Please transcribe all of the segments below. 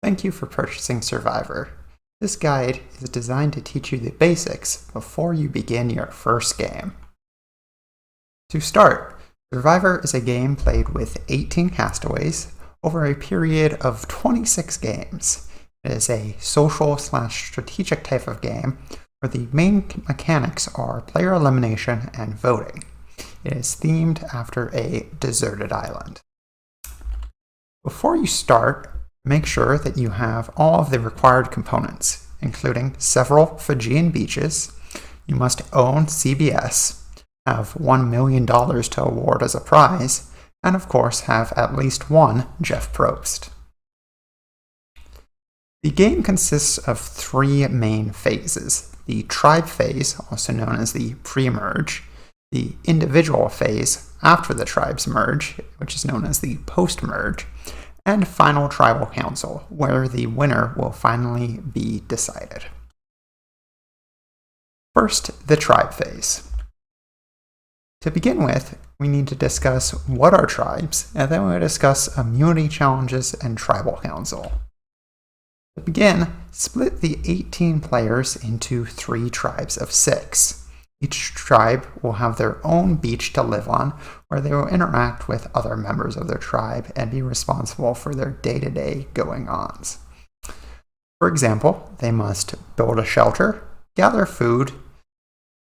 Thank you for purchasing Survivor. This guide is designed to teach you the basics before you begin your first game. To start, Survivor is a game played with 18 castaways over a period of 26 games. It is a social/strategic type of game where the main mechanics are player elimination and voting. It is themed after a deserted island. Before you start, make sure that you have all of the required components, including several Fijian beaches. You must own CBS, have $1 million to award as a prize, and of course have at least one Jeff Probst. The game consists of three main phases: the tribe phase, also known as the pre-merge, the individual phase after the tribes merge, which is known as the post-merge, and final tribal council, where the winner will finally be decided. First, the tribe phase. To begin with, we need to discuss what are tribes, and then we'll discuss immunity challenges and tribal council. To begin, split the 18 players into 3 tribes of 6. Each tribe will have their own beach to live on, where they will interact with other members of their tribe and be responsible for their day-to-day going-ons. For example, they must build a shelter, gather food,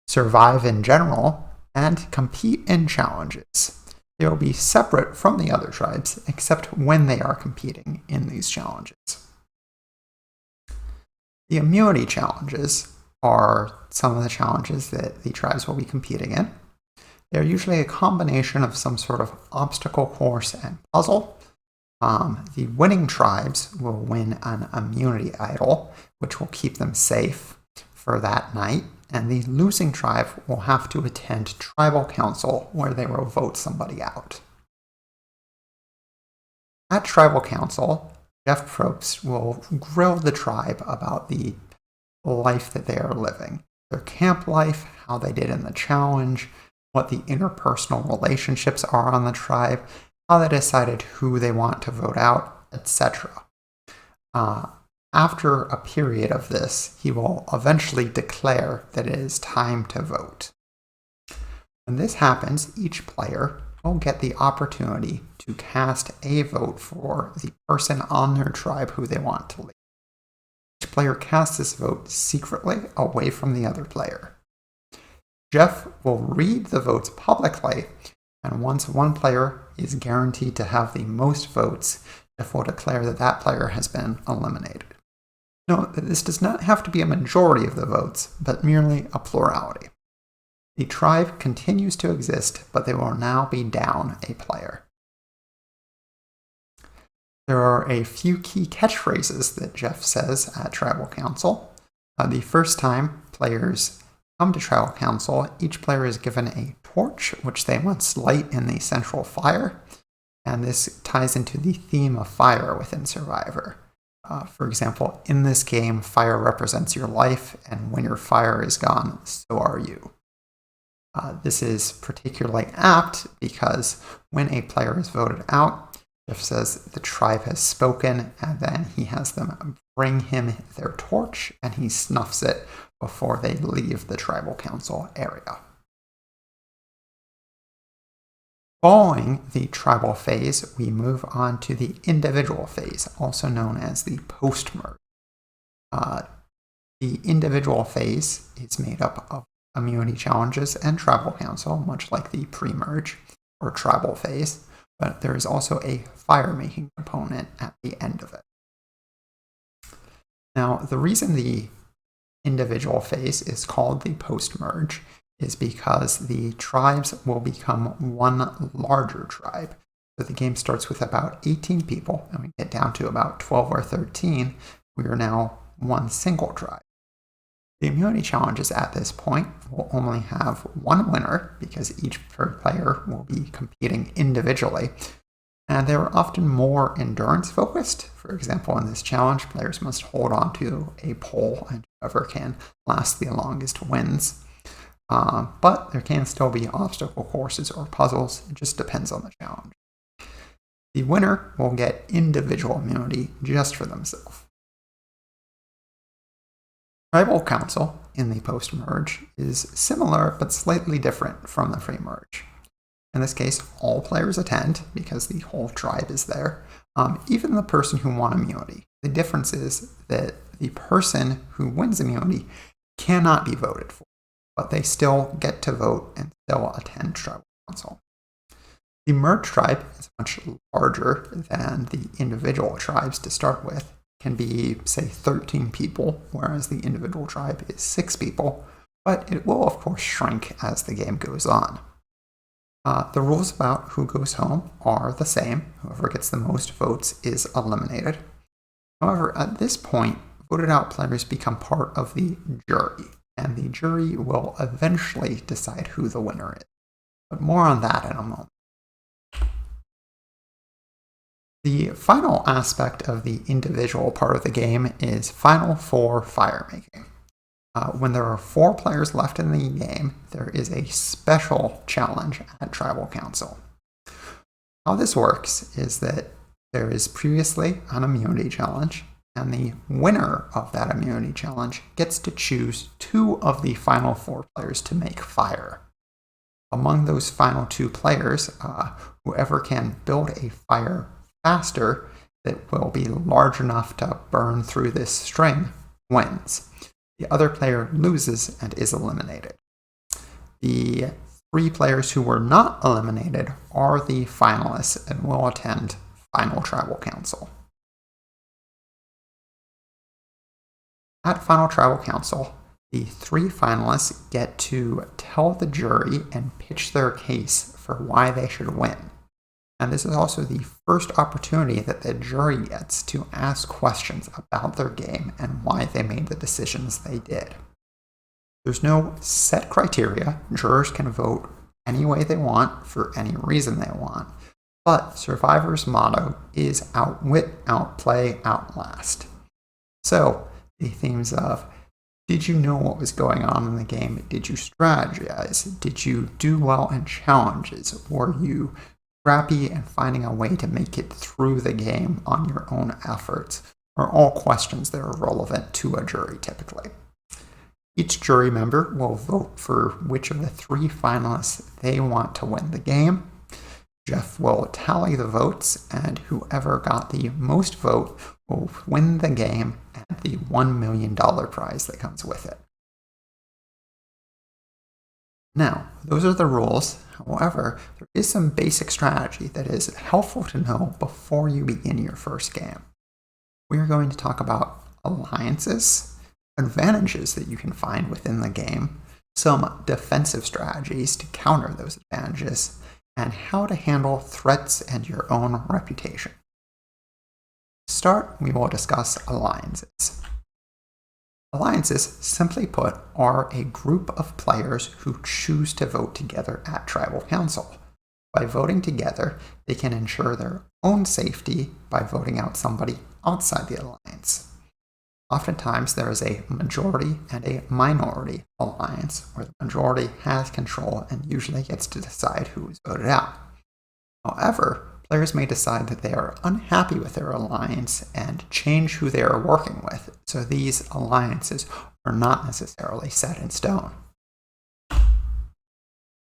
survive in general, and compete in challenges. They will be separate from the other tribes, except when they are competing in these challenges. The immunity challenges are some of the challenges that the tribes will be competing in. They're usually a combination of some sort of obstacle course and puzzle. The winning tribes will win an immunity idol, which will keep them safe for that night, and the losing tribe will have to attend tribal council, where they will vote somebody out. At tribal council, Jeff Probst will grill the tribe about the life that they are living, their camp life, how they did in the challenge, what the interpersonal relationships are on the tribe, how they decided who they want to vote out, etc. After a period of this, he will eventually declare that it is time to vote. When this happens, each player will get the opportunity to cast a vote for the person on their tribe who they want to lead. Each player casts this vote secretly away from the other player. Jeff will read the votes publicly, and once one player is guaranteed to have the most votes, Jeff will declare that that player has been eliminated. Note that this does not have to be a majority of the votes, but merely a plurality. The tribe continues to exist, but they will now be down a player. There are a few key catchphrases that Jeff says at Tribal Council. The first time players come to Tribal Council, each player is given a torch, which they must light in the central fire, and this ties into the theme of fire within Survivor. For example, in this game, fire represents your life, and when your fire is gone, so are you. This is particularly apt because when a player is voted out, Jeff says the tribe has spoken, and then he has them bring him their torch, and he snuffs it before they leave the tribal council area. Following the tribal phase, we move on to the individual phase, also known as the post-merge. The individual phase is made up of immunity challenges and tribal council, much like the pre-merge or tribal phase, but there is also a fire-making component at the end of it. Now, the reason the individual phase is called the post-merge is because the tribes will become one larger tribe. So the game starts with about 18 people, and we get down to about 12 or 13. We are now one single tribe. The immunity challenges at this point will only have one winner because each player will be competing individually, and they are often more endurance focused. For example, in this challenge, players must hold on to a pole, and whoever can last the longest wins. But there can still be obstacle courses or puzzles. It just depends on the challenge. The winner will get individual immunity just for themselves. Tribal Council in the post-merge is similar but slightly different from the pre-merge. In this case, all players attend because the whole tribe is there, even the person who won immunity. The difference is that the person who wins immunity cannot be voted for, but they still get to vote and still attend Tribal Council. The merged tribe is much larger than the individual tribes to start with. It can be, say, 13 people, whereas the individual tribe is 6 people, but it will, of course, shrink as the game goes on. The rules about who goes home are the same. Whoever gets the most votes is eliminated. However, at this point, voted out players become part of the jury, and the jury will eventually decide who the winner is. But more on that in a moment. The final aspect of the individual part of the game is Final Four fire making. When there are 4 players left in the game, there is a special challenge at Tribal Council. How this works is that there is previously an immunity challenge, and the winner of that immunity challenge gets to choose 2 of the final 4 players to make fire. Among those final 2 players, whoever can build a fire faster that will be large enough to burn through this string wins. The other player loses and is eliminated. The 3 players who were not eliminated are the finalists and will attend Final Tribal Council. At Final Tribal Council, the 3 finalists get to tell the jury and pitch their case for why they should win. And this is also the first opportunity that the jury gets to ask questions about their game and why they made the decisions they did. There's no set criteria. Jurors can vote any way they want for any reason they want. But Survivor's motto is outwit, outplay, outlast. So the themes of, did you know what was going on in the game? Did you strategize? Did you do well in challenges? Were you scrappy and finding a way to make it through the game on your own efforts? Are all questions that are relevant to a jury typically. Each jury member will vote for which of the 3 finalists they want to win the game. Jeff will tally the votes, and whoever got the most vote will win the game and the $1 million prize that comes with it. Now, those are the rules. However, there is some basic strategy that is helpful to know before you begin your first game. We are going to talk about alliances, advantages that you can find within the game, some defensive strategies to counter those advantages, and how to handle threats and your own reputation. To start, we will discuss alliances. Alliances, simply put, are a group of players who choose to vote together at Tribal Council. By voting together, they can ensure their own safety by voting out somebody outside the alliance. Oftentimes, there is a majority and a minority alliance, where the majority has control and usually gets to decide who is voted out. However, players may decide that they are unhappy with their alliance and change who they are working with, so these alliances are not necessarily set in stone.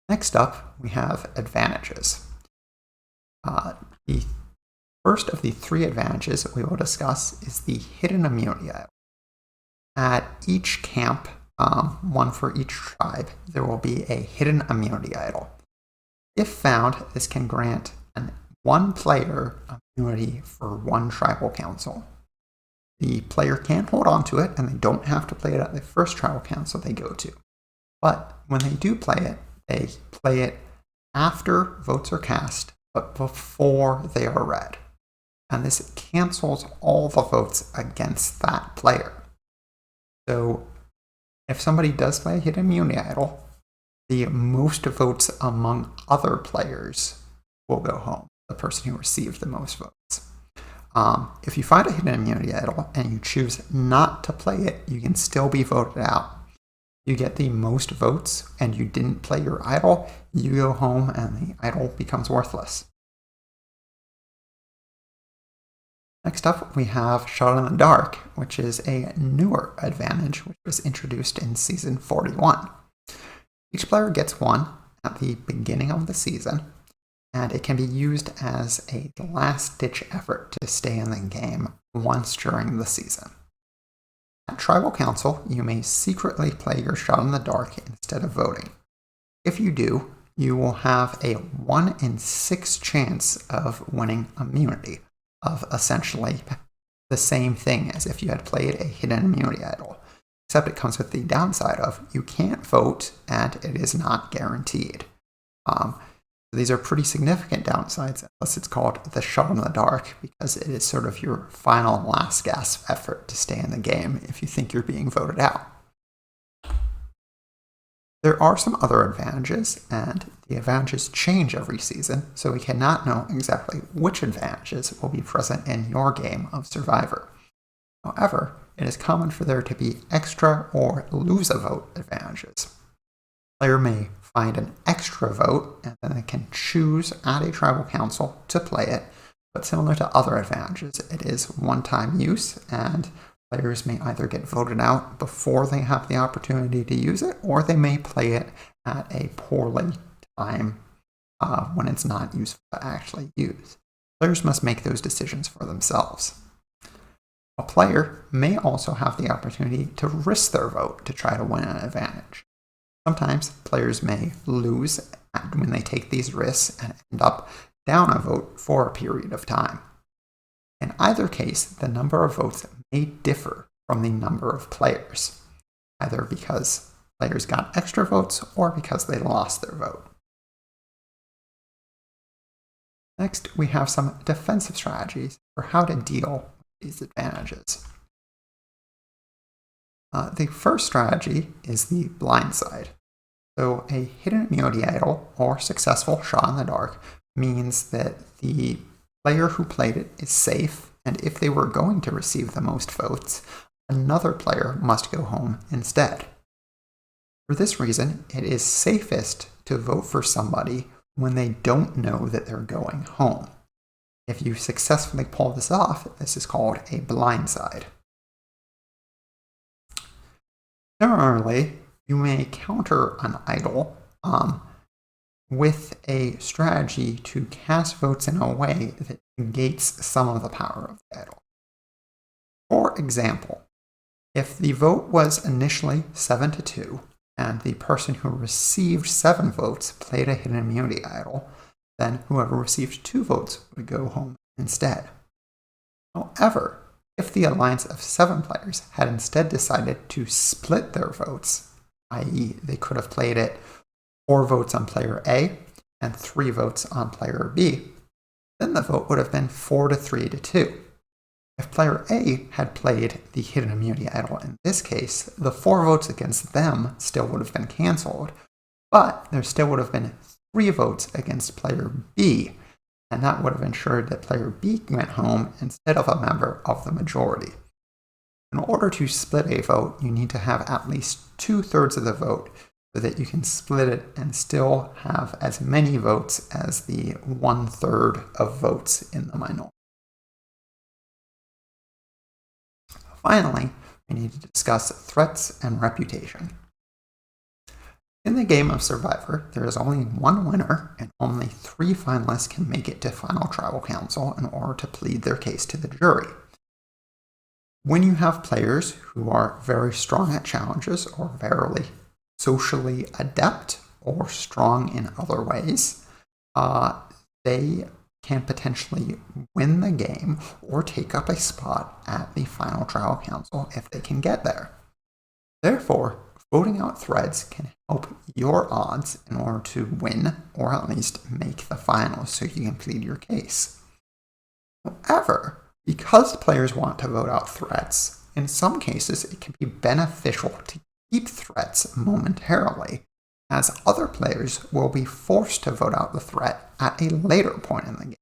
Next up, we have advantages. The first of the 3 advantages that we will discuss is the hidden immunity idol. At each camp, one for each tribe, there will be a hidden immunity idol. If found, this can grant one player immunity for 1 tribal council. The player can hold on to it, and they don't have to play it at the first tribal council they go to. But when they do play it, they play it after votes are cast, but before they are read. And this cancels all the votes against that player. So if somebody does play a hidden immunity idol, the most votes among other players will go home, the person who received the most votes. If you find a hidden immunity idol and you choose not to play it, you can still be voted out. You get the most votes and you didn't play your idol, you go home and the idol becomes worthless. Next up, we have Shot in the Dark, which is a newer advantage which was introduced in Season 41. Each player gets one at the beginning of the season, and it can be used as a last-ditch effort to stay in the game once during the season. At Tribal Council, you may secretly play your Shot in the Dark instead of voting. If you do, you will have a 1 in 6 chance of winning immunity, of essentially the same thing as if you had played a hidden immunity idol, except it comes with the downside of you can't vote and it is not guaranteed. These are pretty significant downsides, unless it's called the Shot in the Dark, because it is sort of your final last gasp effort to stay in the game if you think you're being voted out. There are some other advantages, and the advantages change every season, so we cannot know exactly which advantages will be present in your game of Survivor. However, it is common for there to be extra or lose a vote advantages. A player may find an extra vote, and then they can choose at a tribal council to play it, but similar to other advantages, it is one-time use, and players may either get voted out before they have the opportunity to use it, or they may play it at a poorly time when it's not useful to actually use. Players must make those decisions for themselves. A player may also have the opportunity to risk their vote to try to win an advantage. Sometimes players may lose when they take these risks and end up down a vote for a period of time. In either case, the number of votes may differ from the number of players, either because players got extra votes or because they lost their vote. Next, we have some defensive strategies for how to deal with these advantages. The first strategy is the Blindside. So a hidden immunity idol or successful Shot in the Dark means that the player who played it is safe, and if they were going to receive the most votes, another player must go home instead. For this reason, it is safest to vote for somebody when they don't know that they're going home. If you successfully pull this off, this is called a blindside. Similarly, you may counter an idol with a strategy to cast votes in a way that negates some of the power of the idol. For example, if the vote was initially 7-2, and the person who received 7 votes played a hidden immunity idol, then whoever received 2 votes would go home instead. However, if the alliance of 7 players had instead decided to split their votes, i.e. they could have played it 4 votes on player A and 3 votes on player B, then the vote would have been 4-3-2. If player A had played the hidden immunity idol in this case, the 4 votes against them still would have been cancelled, but there still would have been 3 votes against player B, and that would have ensured that player B went home instead of a member of the majority. In order to split a vote, you need to have at least 2/3 of the vote so that you can split it and still have as many votes as the 1/3 of votes in the minority. Finally, we need to discuss threats and reputation. In the game of Survivor, there is only one winner, and only 3 finalists can make it to Final Tribal Council in order to plead their case to the jury. When you have players who are very strong at challenges or very socially adept or strong in other ways, they can potentially win the game or take up a spot at the Final Tribal Council if they can get there. Therefore, voting out threats can help your odds in order to win or at least make the finals so you can plead your case. However, because players want to vote out threats, in some cases it can be beneficial to keep threats momentarily, as other players will be forced to vote out the threat at a later point in the game.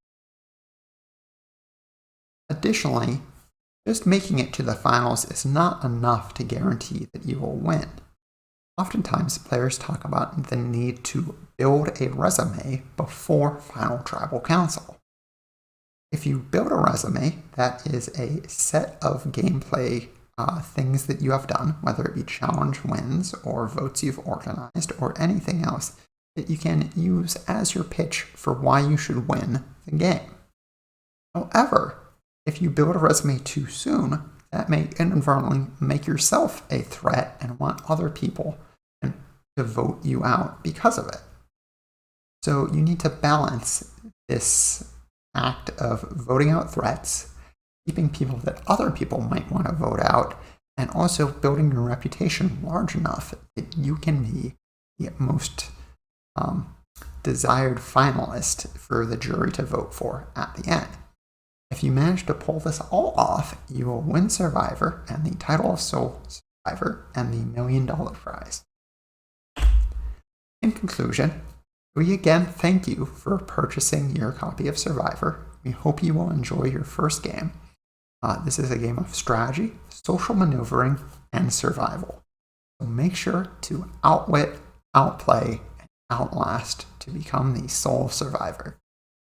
Additionally, just making it to the finals is not enough to guarantee that you will win. Oftentimes, players talk about the need to build a resume before Final Tribal Council. If you build a resume, that is a set of gameplay things that you have done, whether it be challenge wins or votes you've organized or anything else that you can use as your pitch for why you should win the game. However, if you build a resume too soon, that may inadvertently make yourself a threat and want other people to vote you out because of it. So you need to balance this act of voting out threats, keeping people that other people might want to vote out, and also building your reputation large enough that you can be the most desired finalist for the jury to vote for at the end. If you manage to pull this all off, you will win Survivor and the title of Sole Survivor and the $1 million prize. In conclusion, we again thank you for purchasing your copy of Survivor. We hope you will enjoy your first game. This is a game of strategy, social maneuvering, and survival. So make sure to outwit, outplay, and outlast to become the sole survivor.